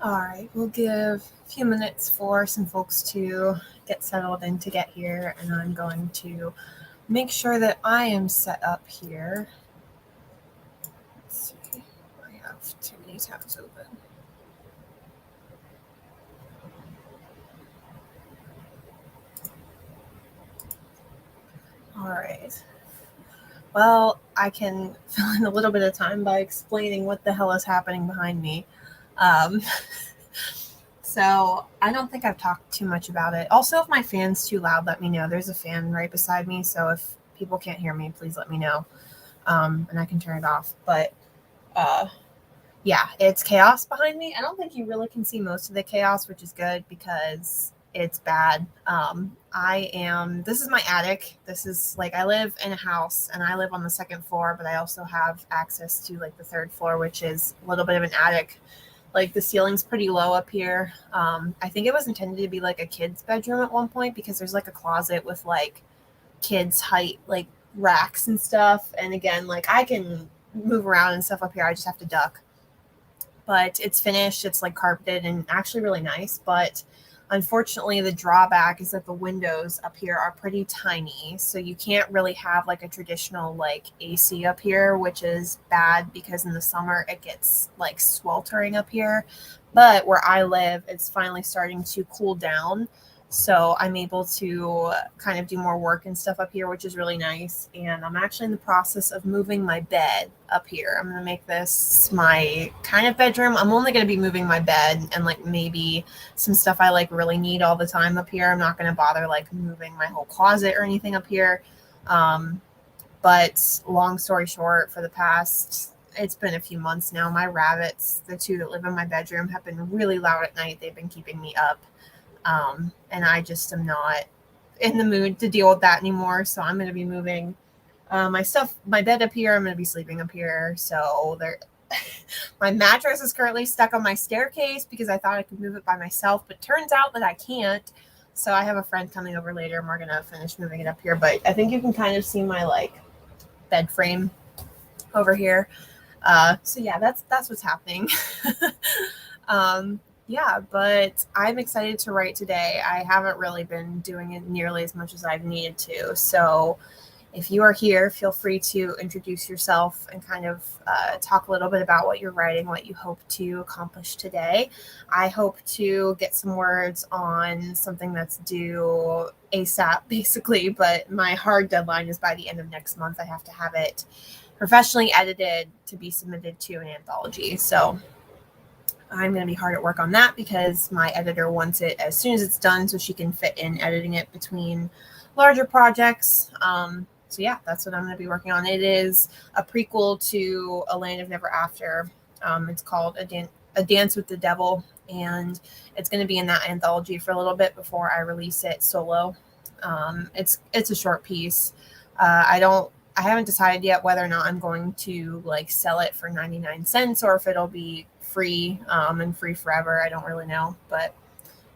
All right, we'll give a few minutes for some folks to get settled and to get here, and I'm going to make sure that I am set up here. Let's see, I have too many tabs open. All right. Well, I can fill in a little bit of time by explaining what the hell is happening behind me. Um, so I don't think I've talked too much about it. Also, if my fan's too loud, let me know. There's a fan right beside me, so if people can't hear me, please let me know, and I can turn it off. But uh, yeah, it's chaos behind me. I don't think you really can see most of the chaos, which is good because it's bad. This is my attic. This is like, I live in a house and I live on the second floor, but I also have access to like the third floor, which is a little bit of an attic. Like the ceiling's pretty low up here. I think it was intended to be like a kid's bedroom at one point because there's like a closet with like kids' height, like racks and stuff. And again, like I can move around and stuff up here. I just have to duck, but it's finished. It's like carpeted and actually really nice. But unfortunately, the drawback is that the windows up here are pretty tiny. So you can't really have like a traditional like AC up here, which is bad because in the summer it gets like sweltering up here. But where I live, it's finally starting to cool down. So I'm able to kind of do more work and stuff up here, which is really nice. And I'm actually in the process of moving my bed up here. I'm going to make this my kind of bedroom. I'm only going to be moving my bed and like maybe some stuff I like really need all the time up here. I'm not going to bother like moving my whole closet or anything up here. Um, but long story short, for the past, it's been a few months now, my rabbits, the two that live in my bedroom, have been really loud at night. They've been keeping me up. And I just am not in the mood to deal with that anymore. So I'm going to be moving my stuff, my bed up here. I'm going to be sleeping up here. So there, my mattress is currently stuck on my staircase because I thought I could move it by myself, but turns out that I can't. So I have a friend coming over later and we're going to finish moving it up here. But I think you can kind of see my like bed frame over here. So yeah, that's what's happening. um, yeah, but I'm excited to write today. I haven't really been doing it nearly as much as I've needed to. So if you are here, feel free to introduce yourself and kind of talk a little bit about what you're writing, what you hope to accomplish today. I hope to get some words on something that's due ASAP, basically, but my hard deadline is by the end of next month. I have to have it professionally edited to be submitted to an anthology. So I'm going to be hard at work on that because my editor wants it as soon as it's done so she can fit in editing it between larger projects. So yeah, that's what I'm going to be working on. It is a prequel to A Land of Never After. It's called A Dance with the Devil, and it's going to be in that anthology for a little bit before I release it solo. It's a short piece. I haven't decided yet whether or not I'm going to like sell it for 99 cents or if it'll be free and free forever. I don't really know, but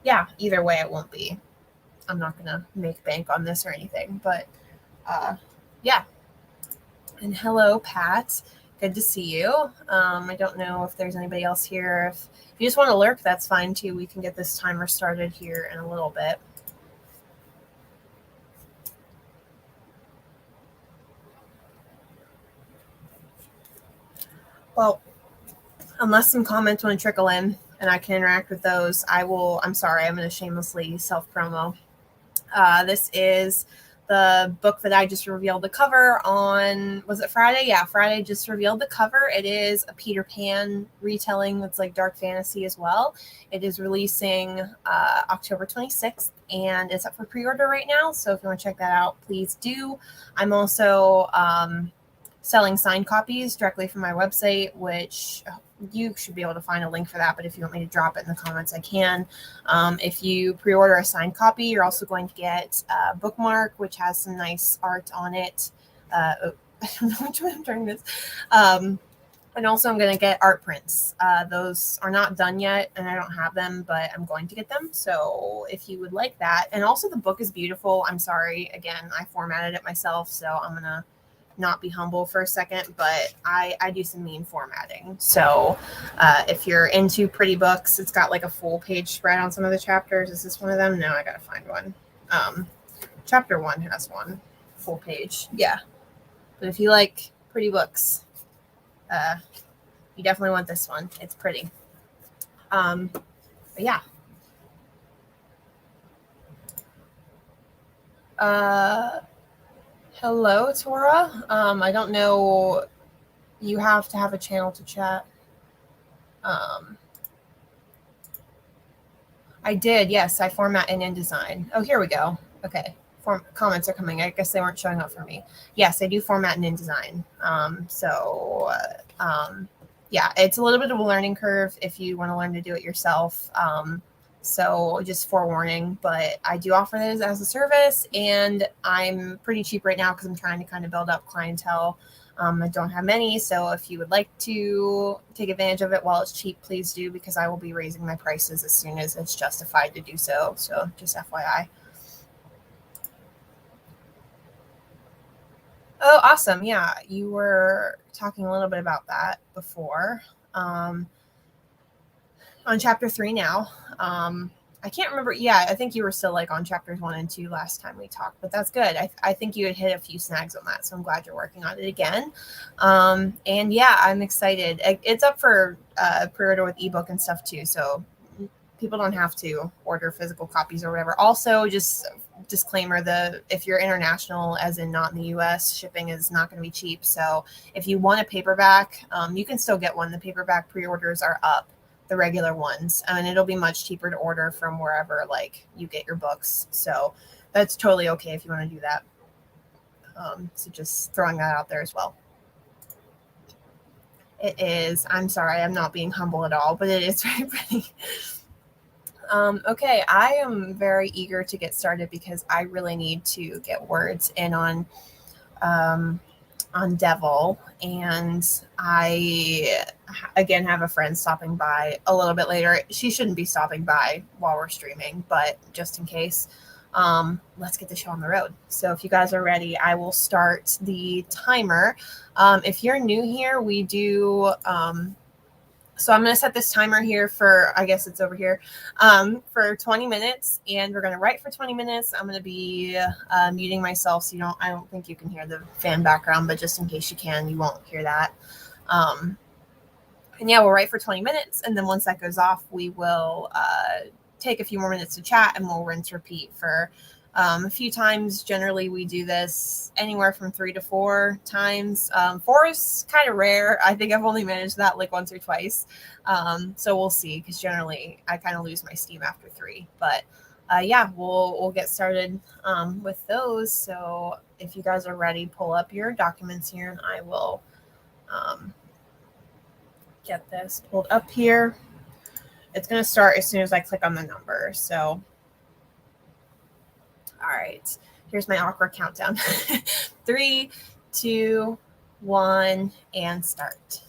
yeah, either way it won't be. I'm not gonna make bank on this or anything, but uh, yeah. And hello, Pat. Good to see you. I don't know if there's anybody else here. If you just want to lurk, that's fine too. We can get this timer started here in a little bit. Well, unless some comments want to trickle in and I can interact with those, I will. I'm sorry, I'm going to shamelessly self promo. This is the book that I just revealed the cover on. Was it Friday? Yeah, Friday just revealed the cover. It is a Peter Pan retelling that's like dark fantasy as well. It is releasing October 26th and it's up for pre order right now. So if you want to check that out, please do. I'm also selling signed copies directly from my website, which you should be able to find a link for that. But if you want me to drop it in the comments, I can. If you pre-order a signed copy, you're also going to get a bookmark, which has some nice art on it. I don't know which way I'm turning this. And also I'm going to get art prints. Those are not done yet and I don't have them, but I'm going to get them. So if you would like that. And also the book is beautiful. I'm sorry. Again, I formatted it myself. So I'm going to not be humble for a second, but I do some mean formatting. So if you're into pretty books, it's got like a full page spread on some of the chapters. Is this one of them? No, I gotta find one. Chapter 1 has one full page. Yeah. But if you like pretty books, you definitely want this one. It's pretty. But yeah. Hello, Tora. I don't know. You have to have a channel to chat. I did. Yes, I format in InDesign. Oh, here we go. Okay. Comments are coming. I guess they weren't showing up for me. Yes, I do format in InDesign. Yeah, it's a little bit of a learning curve if you want to learn to do it yourself. So just forewarning, but I do offer this as a service, and I'm pretty cheap right now because I'm trying to kind of build up clientele. I don't have many, so if you would like to take advantage of it while it's cheap, please do, because I will be raising my prices as soon as it's justified to do so. So just FYI. Oh, awesome. Yeah, you were talking a little bit about that before. On chapter 3 now. I can't remember. Yeah, I think you were still like on chapters 1 and 2 last time we talked, but that's good. I think you had hit a few snags on that, so I'm glad you're working on it again. And yeah, I'm excited. It's up for pre-order with ebook and stuff too, so people don't have to order physical copies or whatever. Also, just disclaimer: if you're international, as in not in the U.S., shipping is not going to be cheap. So if you want a paperback, you can still get one. The paperback pre-orders are up, the regular ones, and it'll be much cheaper to order from wherever like you get your books. So that's totally okay if you want to do that. So just throwing that out there as well. It is. I'm sorry, I'm not being humble at all, but it is very pretty. Okay, I am very eager to get started because I really need to get words in on Devil, and I again have a friend stopping by a little bit later. She shouldn't be stopping by while we're streaming, but just in case, let's get the show on the road. So if you guys are ready, I will start the timer. If you're new here, we do so I'm going to set this timer here for, I guess it's over here, for 20 minutes, and we're going to write for 20 minutes. I'm going to be muting myself, so I don't think you can hear the fan background, but just in case you can, you won't hear that. And yeah, we'll write for 20 minutes, and then once that goes off, we will take a few more minutes to chat, and we'll rinse repeat for a few times. Generally, we do this anywhere from 3 to 4 times. 4 is kind of rare. I think I've only managed that like once or twice. So we'll see, because generally I kind of lose my steam after 3. But yeah, we'll get started with those. So if you guys are ready, pull up your documents here, and I will get this pulled up here. It's going to start as soon as I click on the number. So all right, here's my awkward countdown. 3, 2, 1, and start.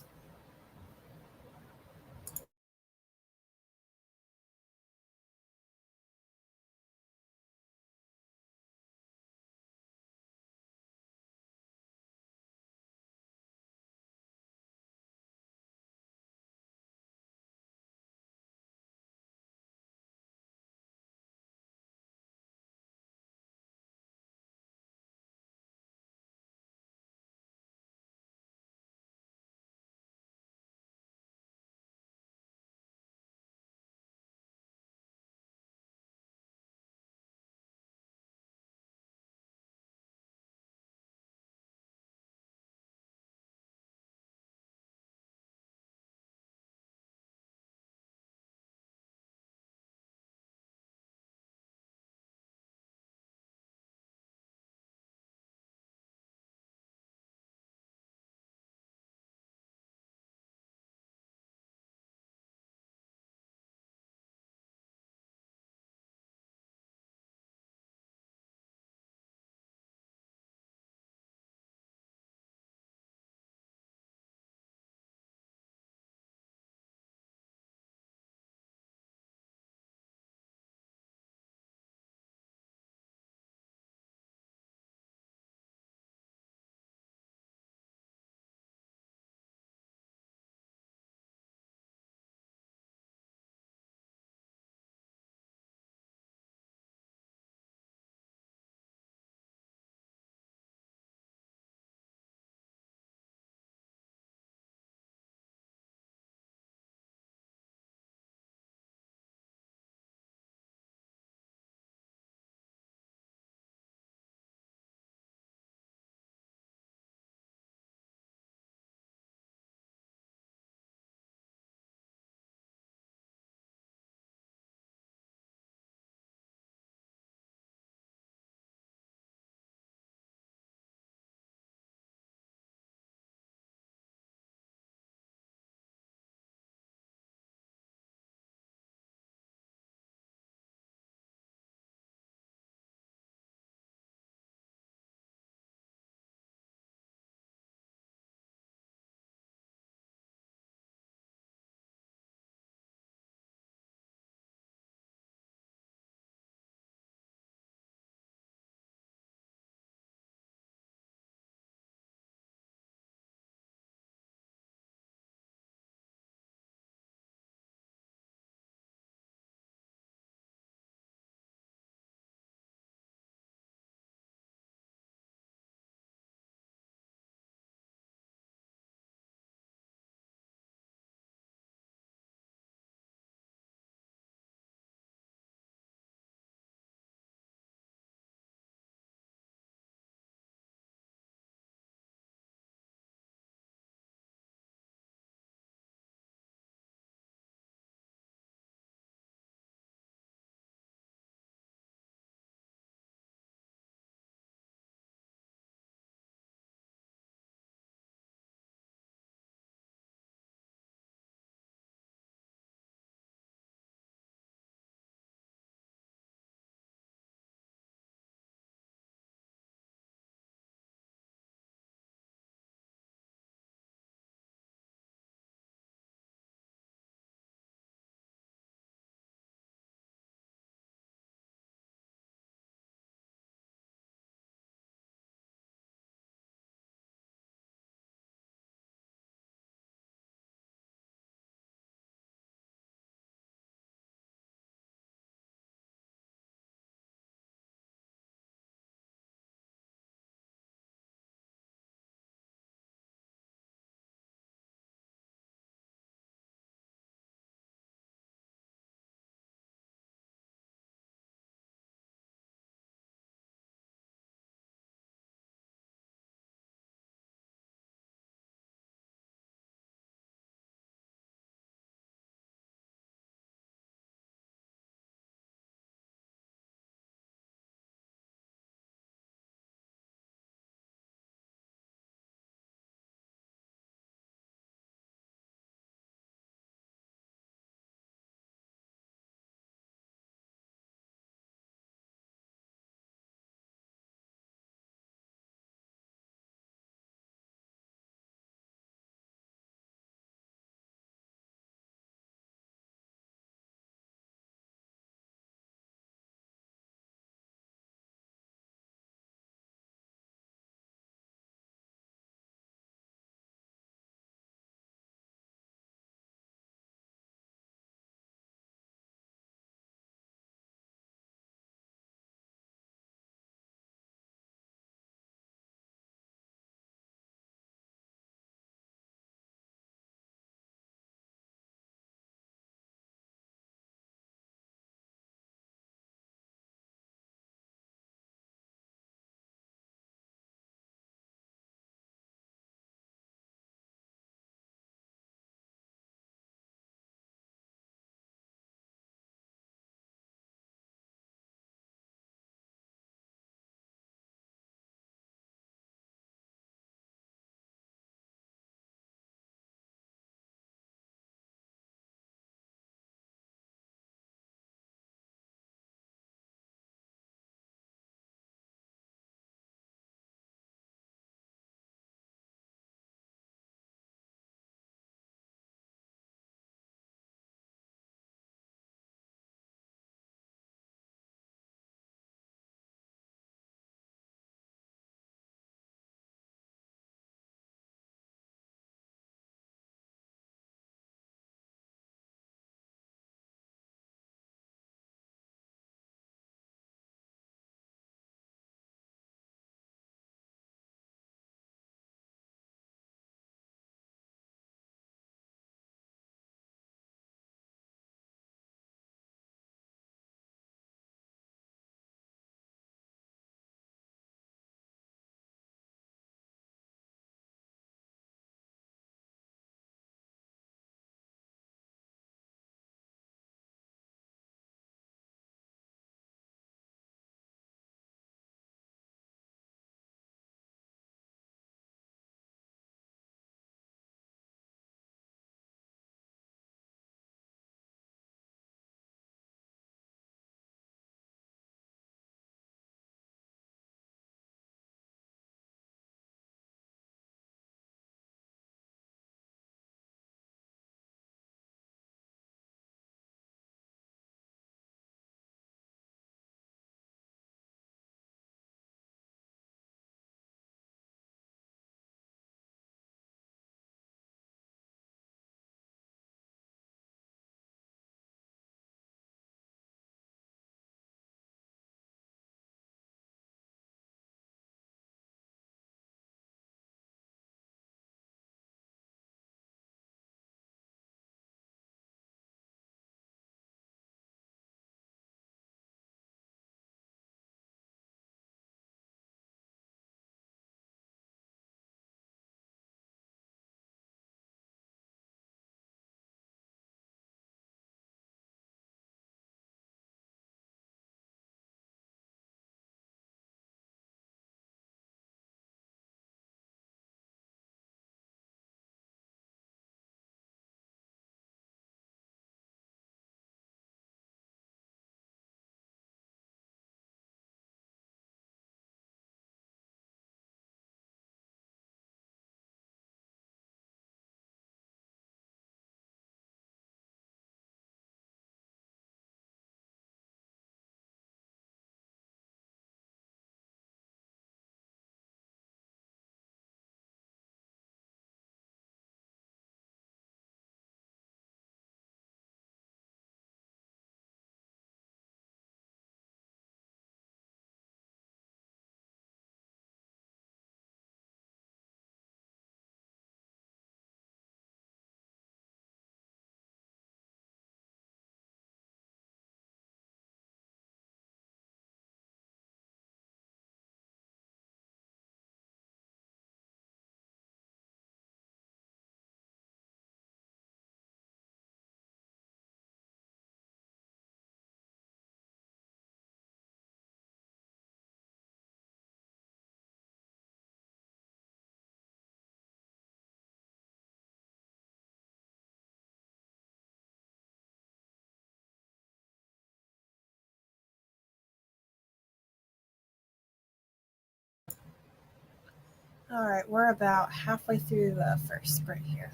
All right, we're about halfway through the first sprint here.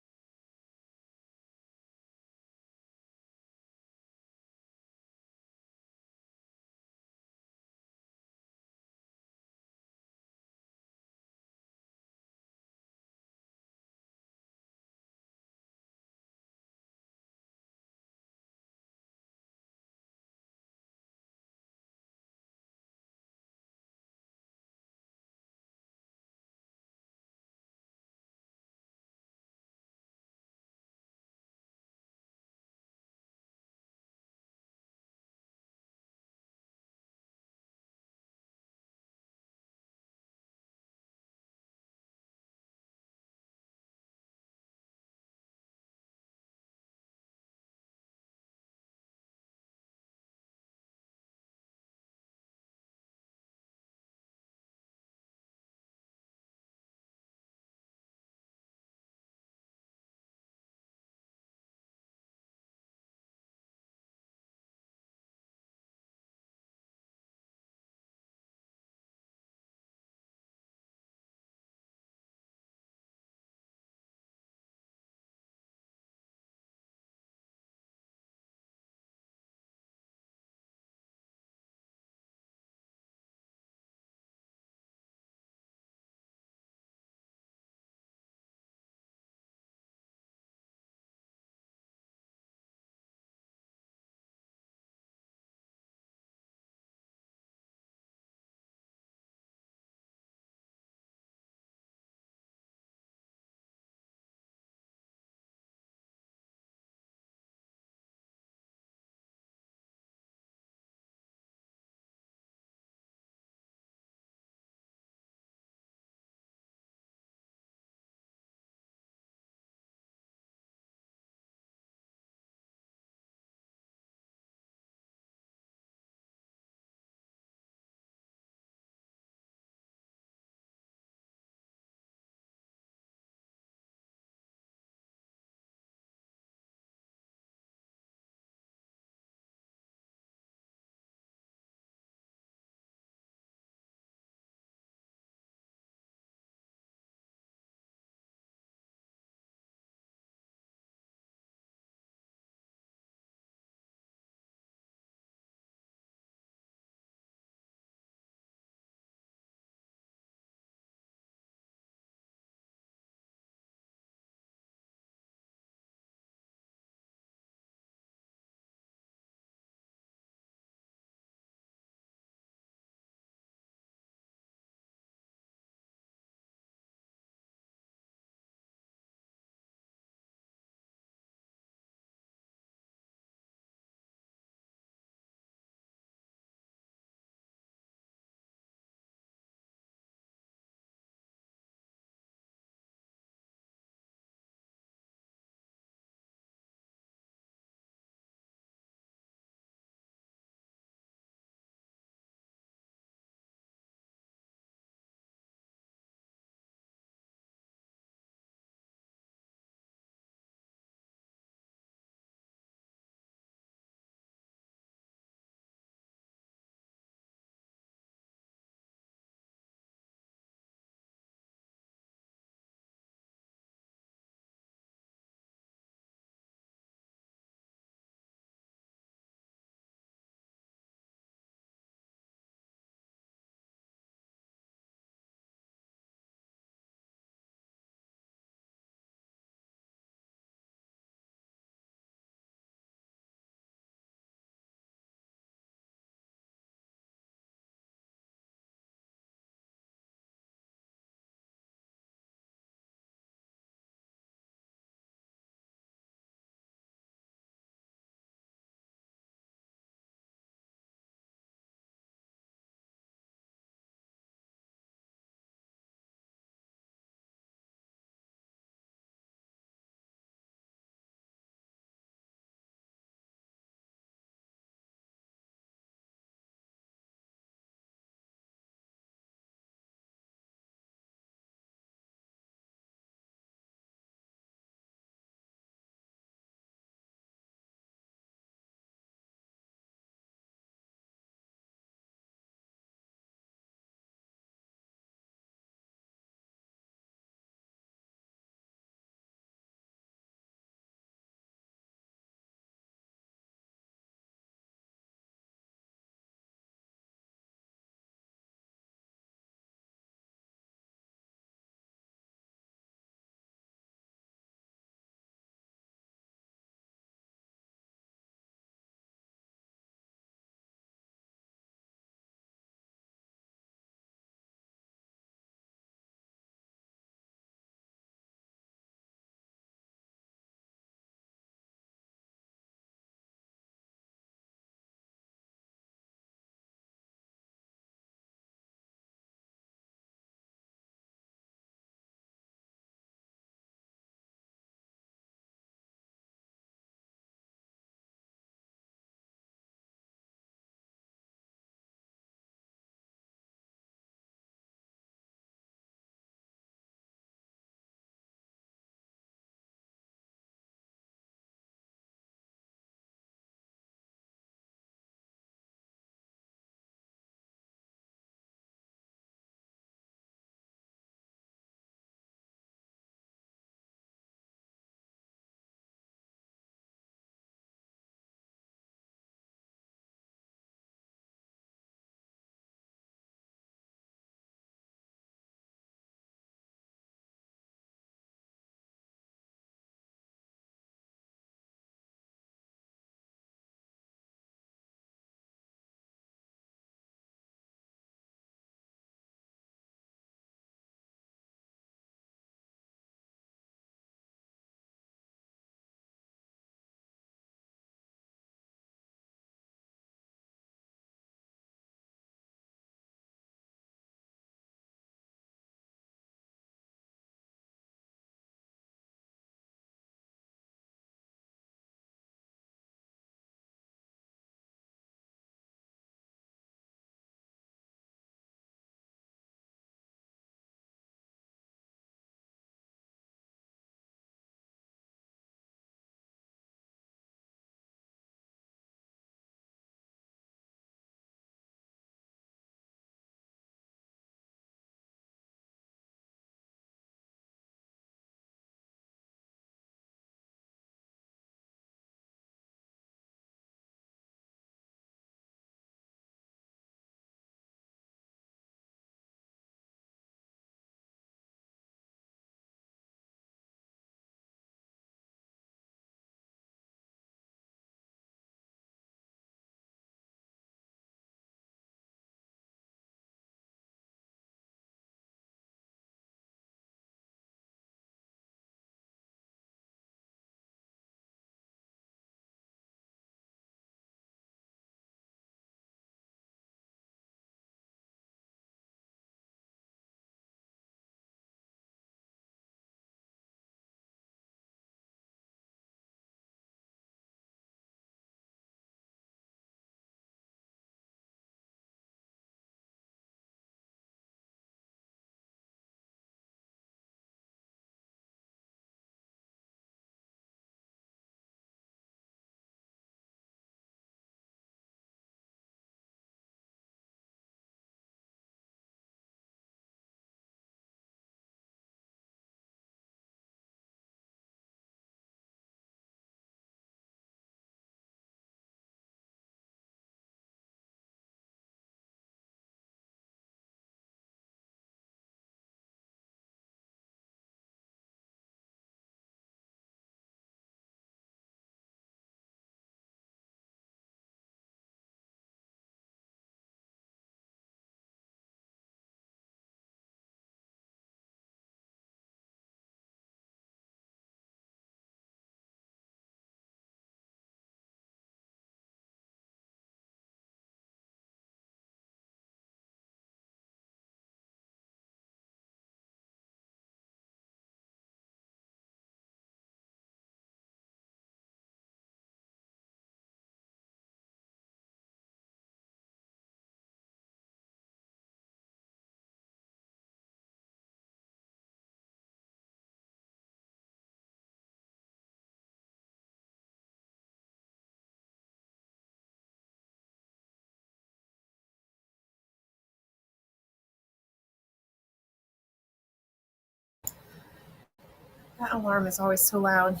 That alarm is always so loud.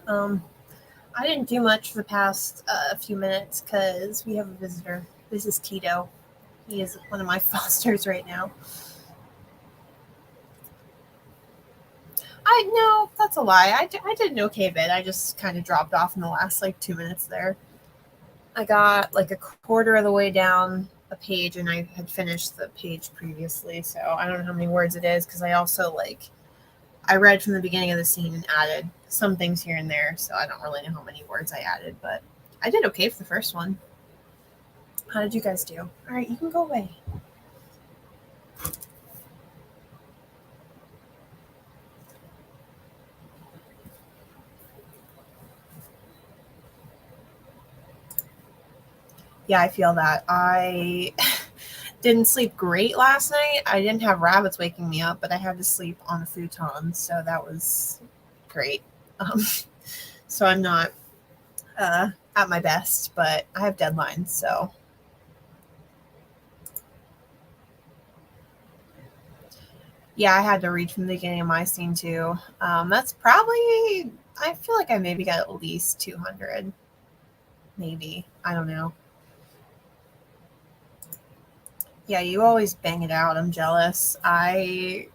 Um, I didn't do much for the past few minutes because we have a visitor. This is Tito. He is one of my fosters right now. I no, that's a lie. I did an okay bit. I just kind of dropped off in the last like 2 minutes there. I got like a quarter of the way down a page and I had finished the page previously, so I don't know how many words it is because I also like I read from the beginning of the scene and added some things here and there, so I don't really know how many words I added, but I did okay for the first one. How did you guys do? All right, you can go away. Yeah, I feel that. I didn't sleep great last night. I didn't have rabbits waking me up, but I had to sleep on a futon, so that was great. Um, so I'm not at my best, but I have deadlines, so yeah, I had to read from the beginning of my scene too. That's probably I feel like I maybe got at least 200, maybe I don't know. Yeah, you always bang it out. I'm jealous. I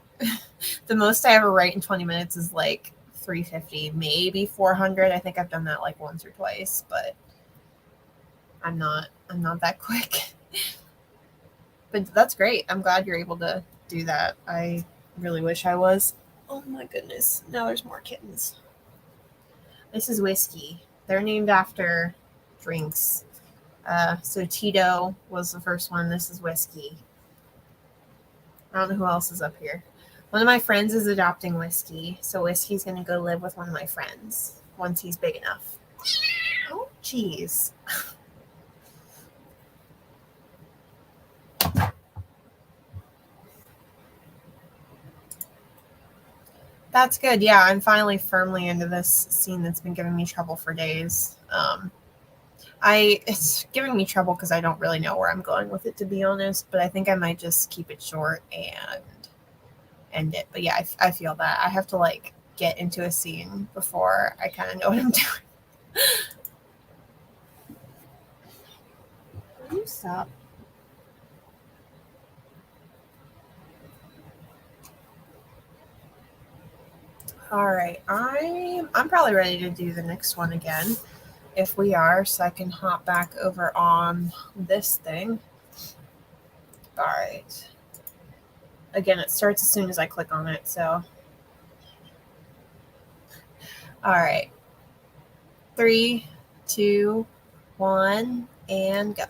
the most I ever write in 20 minutes is like 350, maybe 400. I think I've done that like once or twice, but I'm not that quick. But that's great. I'm glad you're able to do that. I really wish I was. Oh my goodness. Now there's more kittens. This is whiskey. They're named after drinks. So Tito was the first one. This is whiskey. I don't know who else is up here. One of my friends is adopting Whiskey, so Whiskey's going to go live with one of my friends once he's big enough. Oh, jeez. That's good. Yeah, I'm finally firmly into this scene that's been giving me trouble for days. It's giving me trouble because I don't really know where I'm going with it, to be honest. But I think I might just keep it short and end it. But yeah, I feel that I have to like get into a scene before I kind of know what I'm doing. Will you stop? All right, I'm probably ready to do the next one again. If we are, so I can hop back over on this thing. All right. Again, it starts as soon as I click on it. So, all right. 3, 2, 1, and go.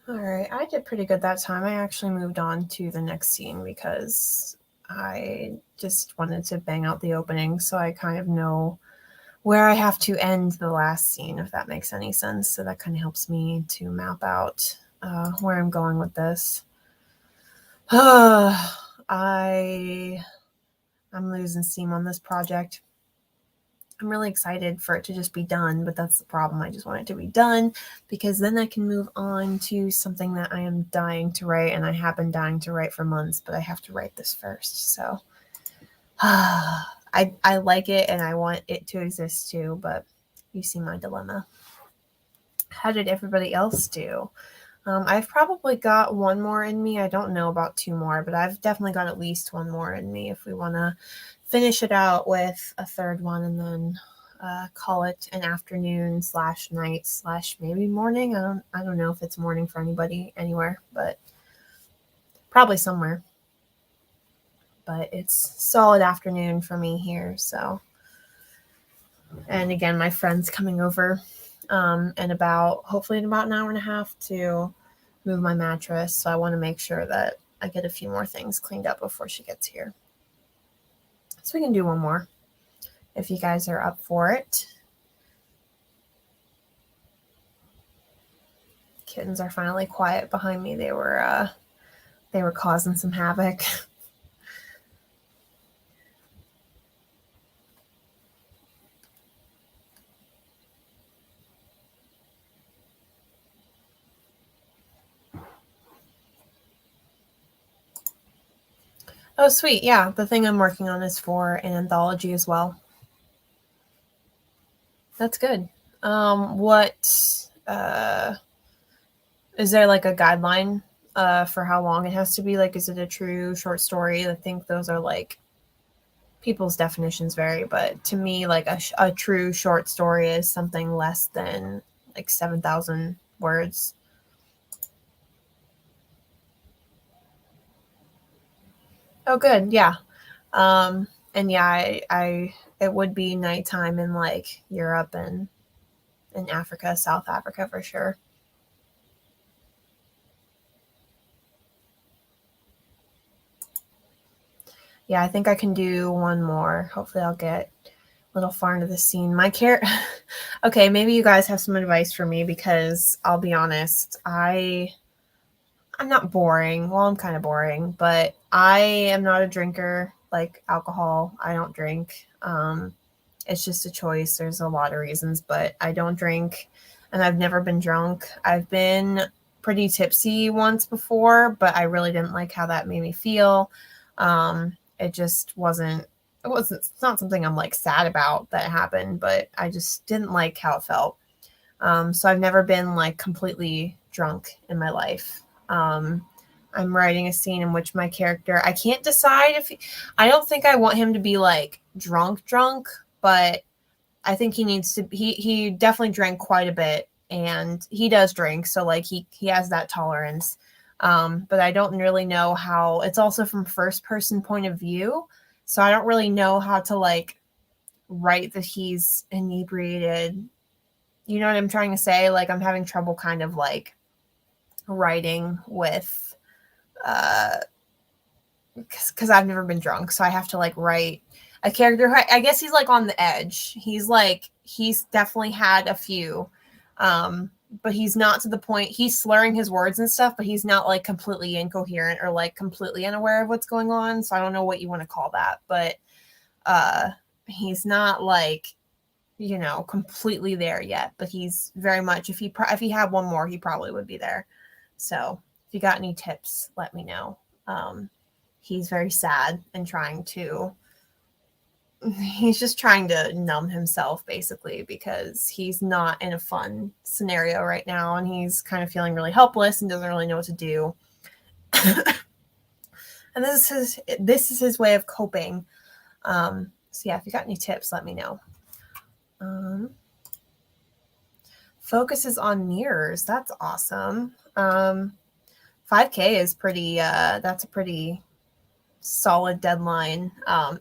All right, I did pretty good that time. I actually moved on to the next scene because I just wanted to bang out the opening, so I kind of know where I have to end the last scene, if that makes any sense. So that kind of helps me to map out where I'm going with this. I'm losing steam on this project. I'm really excited for it to just be done, but that's the problem. I just want it to be done because then I can move on to something that I am dying to write, and I have been dying to write for months, but I have to write this first. So I like it and I want it to exist too, but you see my dilemma. How did everybody else do? I've probably got one more in me. I don't know about two more, but I've definitely got at least one more in me if we want to finish it out with a third one and then call it an afternoon / night / maybe morning. I don't know if it's morning for anybody anywhere, but probably somewhere. But it's solid afternoon for me here. So, and again, my friend's coming over and hopefully in about an hour and a half to move my mattress. So I want to make sure that I get a few more things cleaned up before she gets here. So we can do one more if you guys are up for it. Kittens are finally quiet behind me. They were causing some havoc. Oh, sweet. Yeah, the thing I'm working on is for an anthology as well. That's good. What is there like a guideline for how long it has to be? Like, is it a true short story? I think those are like people's definitions vary, but to me, like a true short story is something less than like 7,000 words. Oh, good. Yeah. And yeah, I it would be nighttime in like Europe and in Africa, South Africa for sure. Yeah, I think I can do one more. Hopefully I'll get a little far into the scene. My okay, maybe you guys have some advice for me because I'll be honest, I'm not boring. Well, I'm kind of boring, but I am not a drinker like alcohol. I don't drink. It's just a choice. There's a lot of reasons, but I don't drink and I've never been drunk. I've been pretty tipsy once before, but I really didn't like how that made me feel. It just wasn't, it's not something I'm like sad about that happened, but I just didn't like how it felt. So I've never been like completely drunk in my life. I'm writing a scene in which my character, I can't decide I don't think I want him to be like drunk, but I think he definitely drank quite a bit and he does drink. So like he has that tolerance. But I don't really know how. It's also from first person point of view. So I don't really know how to like write that he's inebriated. You know what I'm trying to say? Like I'm having trouble kind of like writing with because I've never been drunk, so I have to like write a character. I guess he's like on the edge. He's definitely had a few, but he's not to the point. He's slurring his words and stuff, but he's not like completely incoherent or like completely unaware of what's going on. So I don't know what you want to call that, but he's not like completely there yet. But he's very much. If he had one more, he probably would be there. So if you got any tips, let me know. He's very sad and he's just trying to numb himself basically because he's not in a fun scenario right now and he's kind of feeling really helpless and doesn't really know what to do. And this is his way of coping. So yeah, if you got any tips, let me know. Focuses on mirrors. That's awesome. 5K is pretty, that's a pretty solid deadline.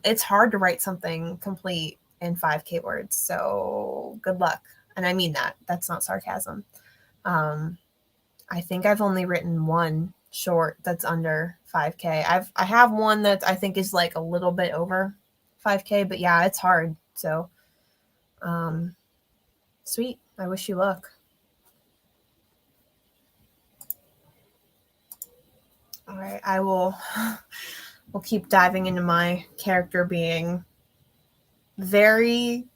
It's hard to write something complete in 5K words, so good luck. And I mean that. That's not sarcasm. I think I've only written one short that's under 5K. I have one that I think is like a little bit over 5K, but yeah, it's hard. So, sweet. I wish you luck. All right, I will. We'll keep diving into my character being very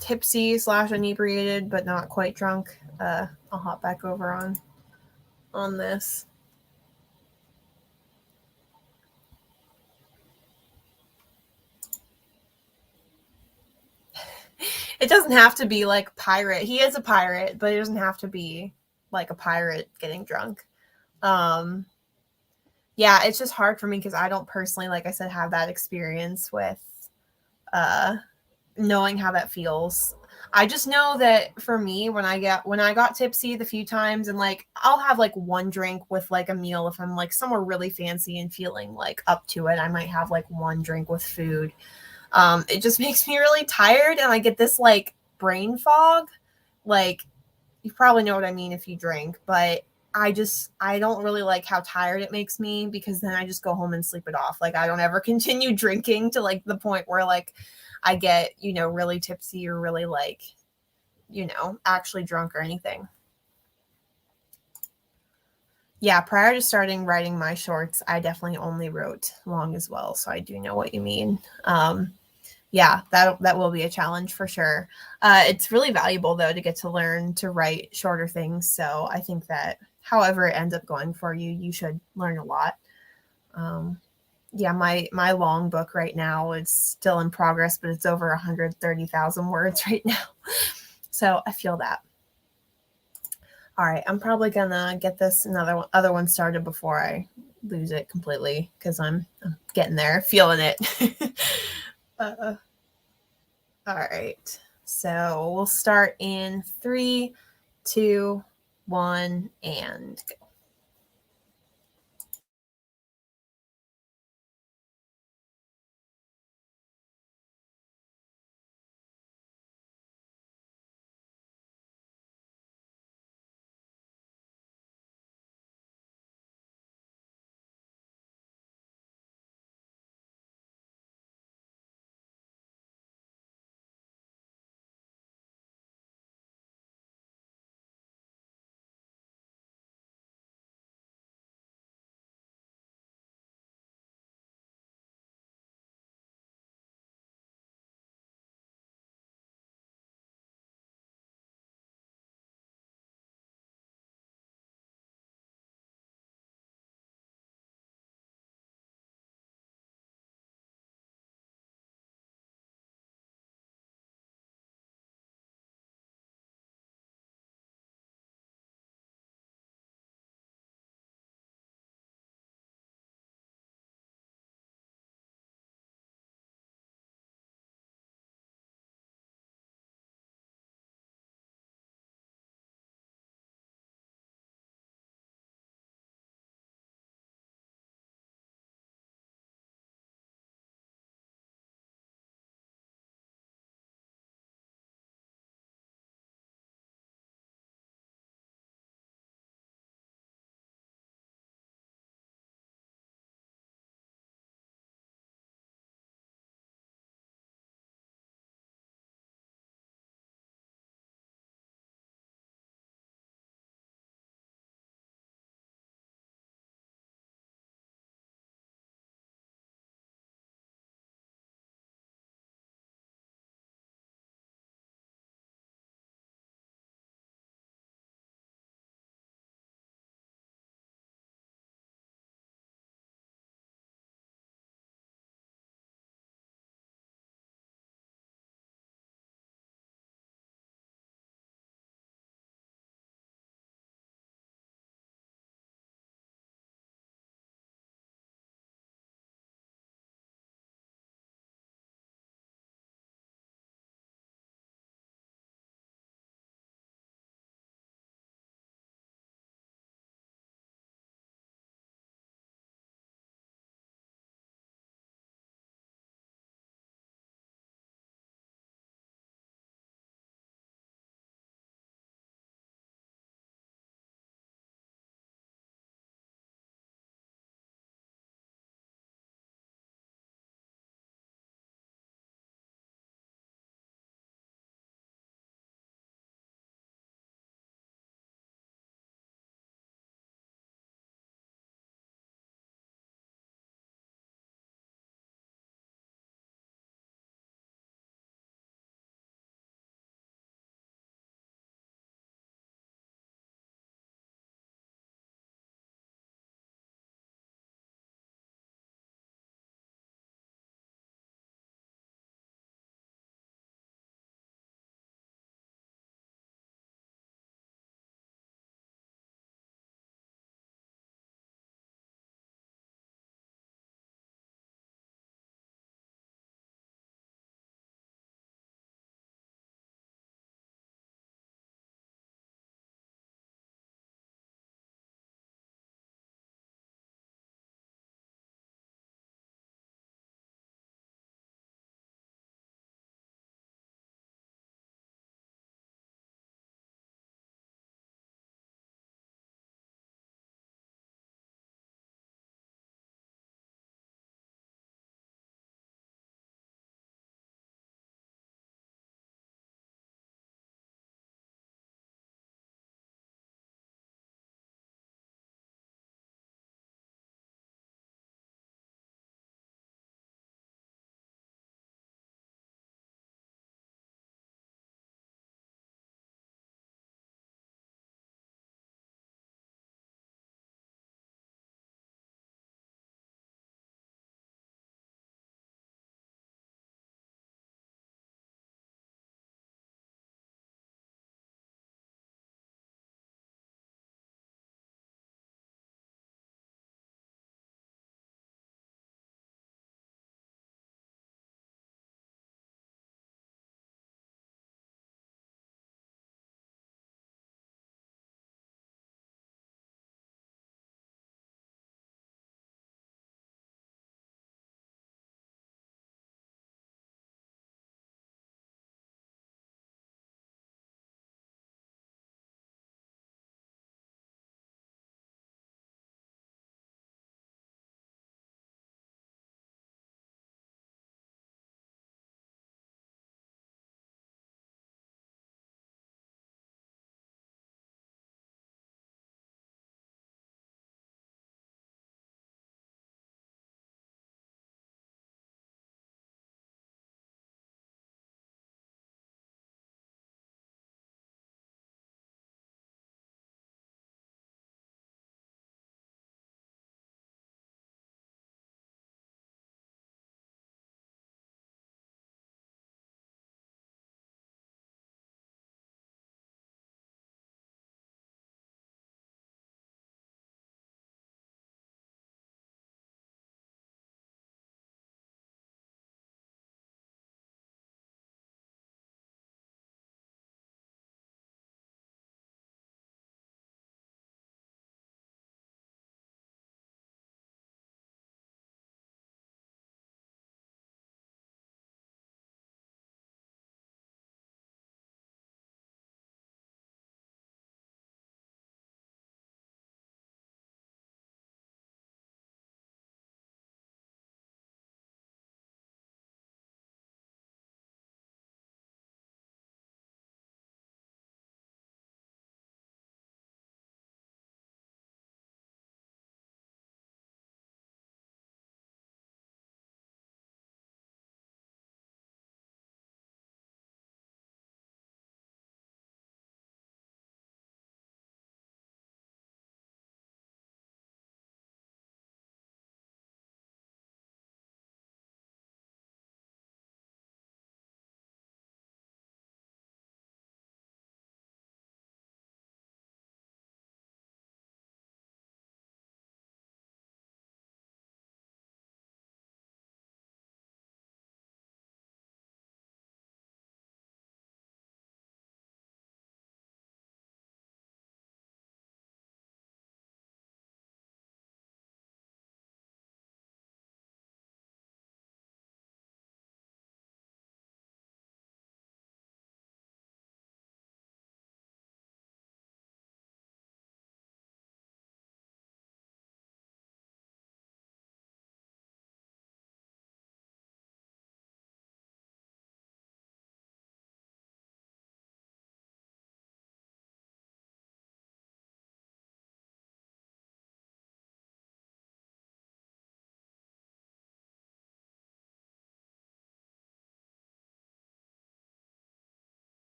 tipsy / inebriated, but not quite drunk. I'll hop back over on this. It doesn't have to be like pirate. He is a pirate, but it doesn't have to be like a pirate getting drunk. Um, yeah, it's just hard for me because I don't personally, like I said, have that experience with uh, knowing how that feels. I just know that for me, when I got tipsy the few times, and like I'll have like one drink with like a meal if I'm like somewhere really fancy and feeling like up to it. I might have like one drink with food. It just makes me really tired, and I get this like brain fog. Like, you probably know what I mean if you drink, but I don't really like how tired it makes me, because then I just go home and sleep it off. Like, I don't ever continue drinking to like the point where like I get, really tipsy or really like, actually drunk or anything. Yeah, prior to starting writing my shorts, I definitely only wrote long as well, so I do know what you mean. Yeah, that will be a challenge for sure. It's really valuable though to get to learn to write shorter things. So I think that however it ends up going for you, you should learn a lot. Um, yeah, my long book right now is still in progress, but it's over 130,000 words right now. So I feel that. All right, I'm probably gonna get this other one started before I lose it completely, because I'm getting there, feeling it. uh, All right. So we'll start in 3, 2, 1, and go.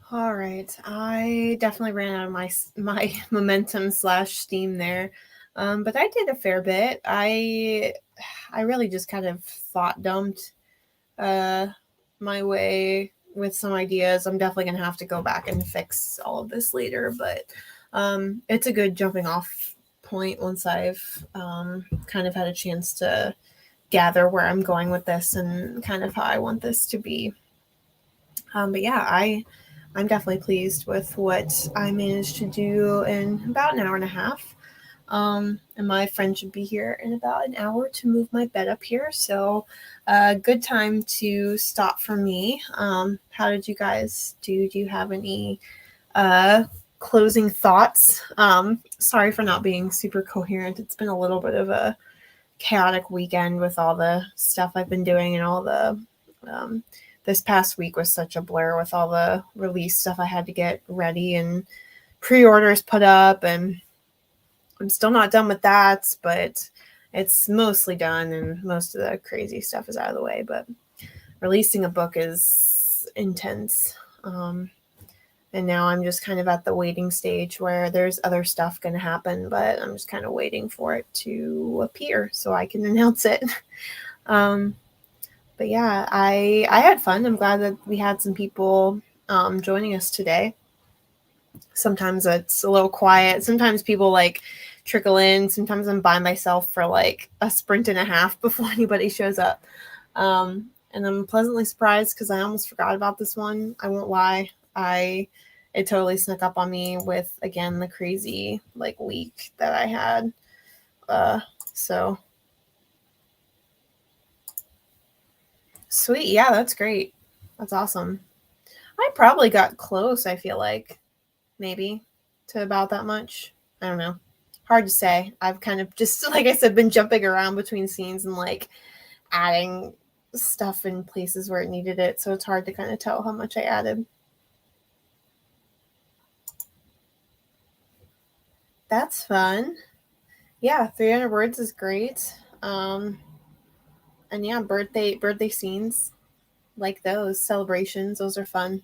All right. I definitely ran out of my momentum / steam there. But I did a fair bit. I really just kind of thought dumped my way with some ideas. I'm definitely going to have to go back and fix all of this later, but it's a good jumping off point once I've kind of had a chance to gather where I'm going with this and kind of how I want this to be. But yeah, I'm definitely pleased with what I managed to do in about an hour and a half. And my friend should be here in about an hour to move my bed up here. So, good time to stop for me. How did you guys do? Do you have any closing thoughts? Sorry for not being super coherent. It's been a little bit of a chaotic weekend with all the stuff I've been doing and all the this past week was such a blur with all the release stuff I had to get ready and pre-orders put up, and I'm still not done with that, but it's mostly done and most of the crazy stuff is out of the way. But releasing a book is intense. And now I'm just kind of at the waiting stage where there's other stuff going to happen, but I'm just kind of waiting for it to appear so I can announce it. But yeah, I had fun. I'm glad that we had some people joining us today. Sometimes it's a little quiet. Sometimes people like trickle in. Sometimes I'm by myself for like a sprint and a half before anybody shows up. And I'm pleasantly surprised because I almost forgot about this one. I won't lie. It totally snuck up on me with, again, the crazy like week that I had. So sweet. Yeah, that's great. That's awesome. I probably got close, I feel like, maybe, to about that much. I don't know. Hard to say. I've kind of just, like I said, been jumping around between scenes and like adding stuff in places where it needed it. So it's hard to kind of tell how much I added. That's fun. Yeah, 300 words is great. And yeah, birthday scenes like those celebrations, those are fun.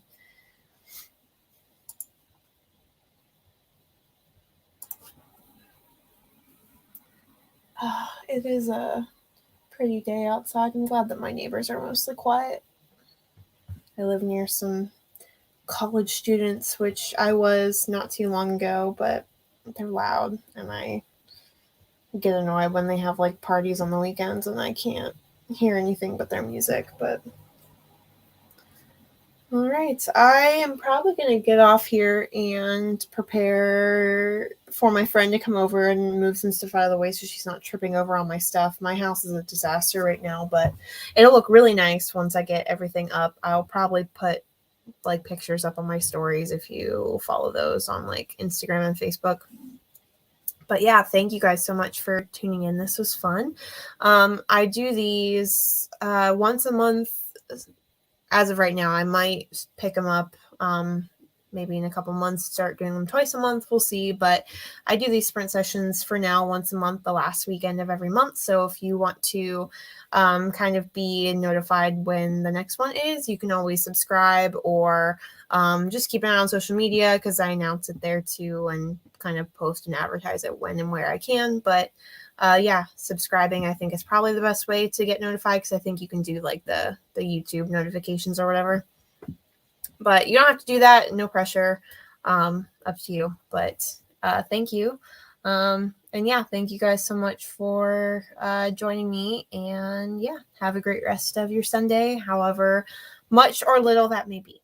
It is a pretty day outside. I'm glad that my neighbors are mostly quiet. I live near some college students, which I was not too long ago, but they're loud and I get annoyed when they have like parties on the weekends and I can't hear anything but their music. But all right, I am probably going to get off here and prepare for my friend to come over and move some stuff out of the way so she's not tripping over all my stuff. My house is a disaster right now, but it'll look really nice once I get everything up. I'll probably put like pictures up on my stories if you follow those on like Instagram and Facebook. But yeah, thank you guys so much for tuning in. This was fun. I do these once a month. As of right now, I might pick them up maybe in a couple months, start doing them twice a month. We'll see. But I do these sprint sessions for now once a month, the last weekend of every month. So if you want to kind of be notified when the next one is, you can always subscribe or just keep an eye on social media because I announce it there too and kind of post and advertise it when and where I can. But yeah, subscribing I think is probably the best way to get notified because I think you can do like the YouTube notifications or whatever. But you don't have to do that. No pressure. Up to you. But thank you. And yeah, thank you guys so much for joining me. And yeah, have a great rest of your Sunday, however much or little that may be.